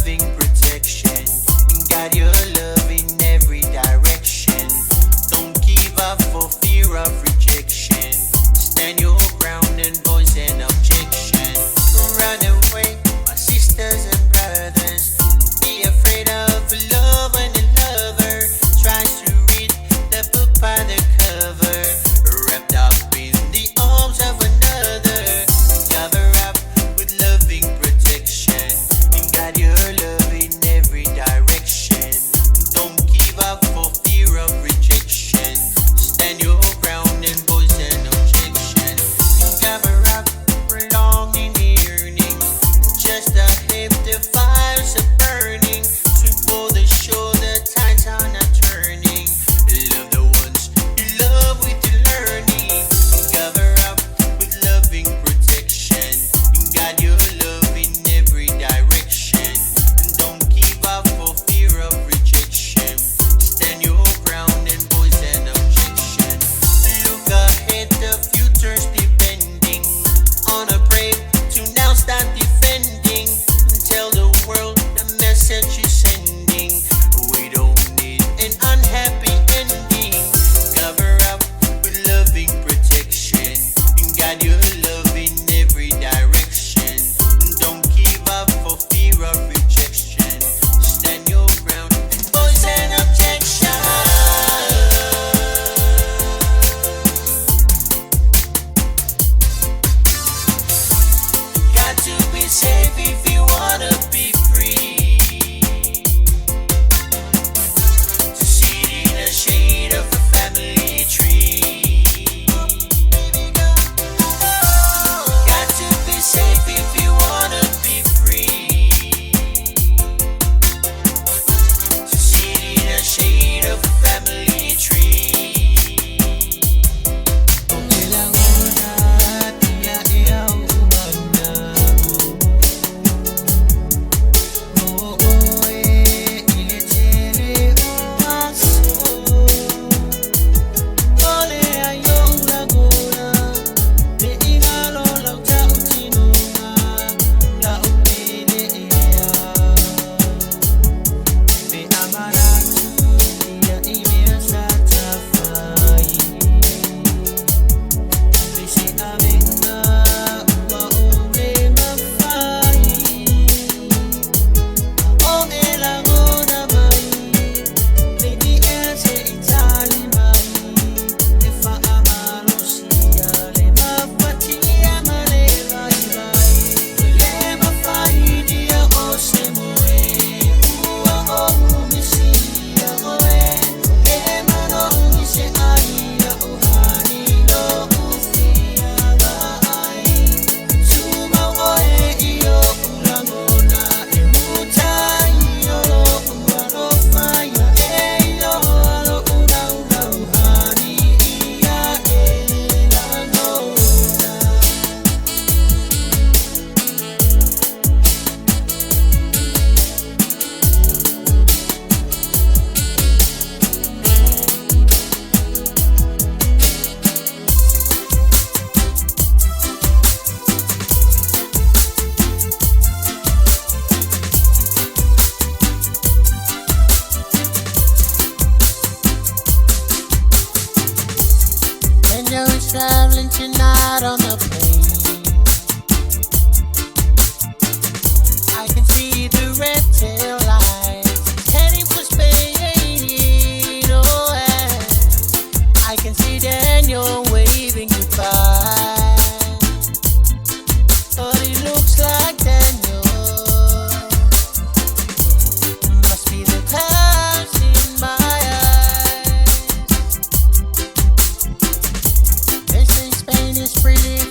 loving protection. Got your love in every direction. Don't give up for fear of rejection. Stand your ground and voice an objection. Run away, my sisters and brothers. Be afraid of love when a lover tries to read the book by the cover. Wrapped up in the arms of another. Cover up with loving protection. Got your love in every direction. Don't give up for fear of rejection. Stand your ground and voice an objection. Cover up for longing, yearning. Just ahead the fires are burning. Swim for the shore, the tides are not turning. Love the ones you love with your learning. Cover up with loving protection. Got your love in every direction. Don't give up for fear of rejection. Stand your ground and voice an objection. Look ahead, the future's depending on a brave to now start defending. Tell the world the message you're sending. We don't need an unhappy ending. Cover up with loving protection. Got your love in every direction. Don't give up for fear of rejection. Stand your ground and voice an objection. Got to be safe if you wanna be free. To sit in the shade of a family tree. Got to be safe if you wanna be free. To sit in the shade of a family tree. Traveling tonight on the plane, I can see the red tail lights heading for Spain. Oh, and I can see Daniel waving goodbye, but it looks like Daniel must be the clouds in my eyes. They say Spain is pretty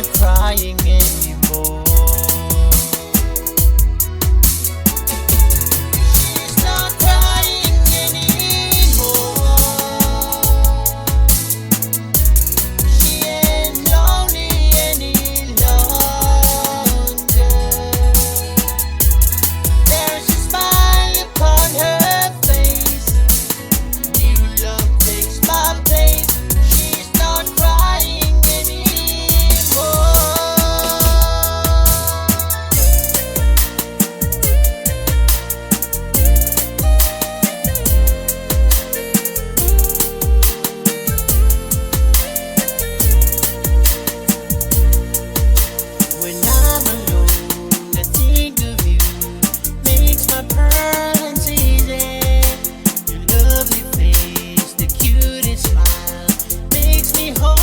not crying anymore. She's not crying anymore. She ain't lonely any longer. There's a smile upon her face. New love takes my place. She's not crying anymore. When I'm alone, I think of you. Makes my problems easy. Your lovely face, the cutest smile, makes me whole.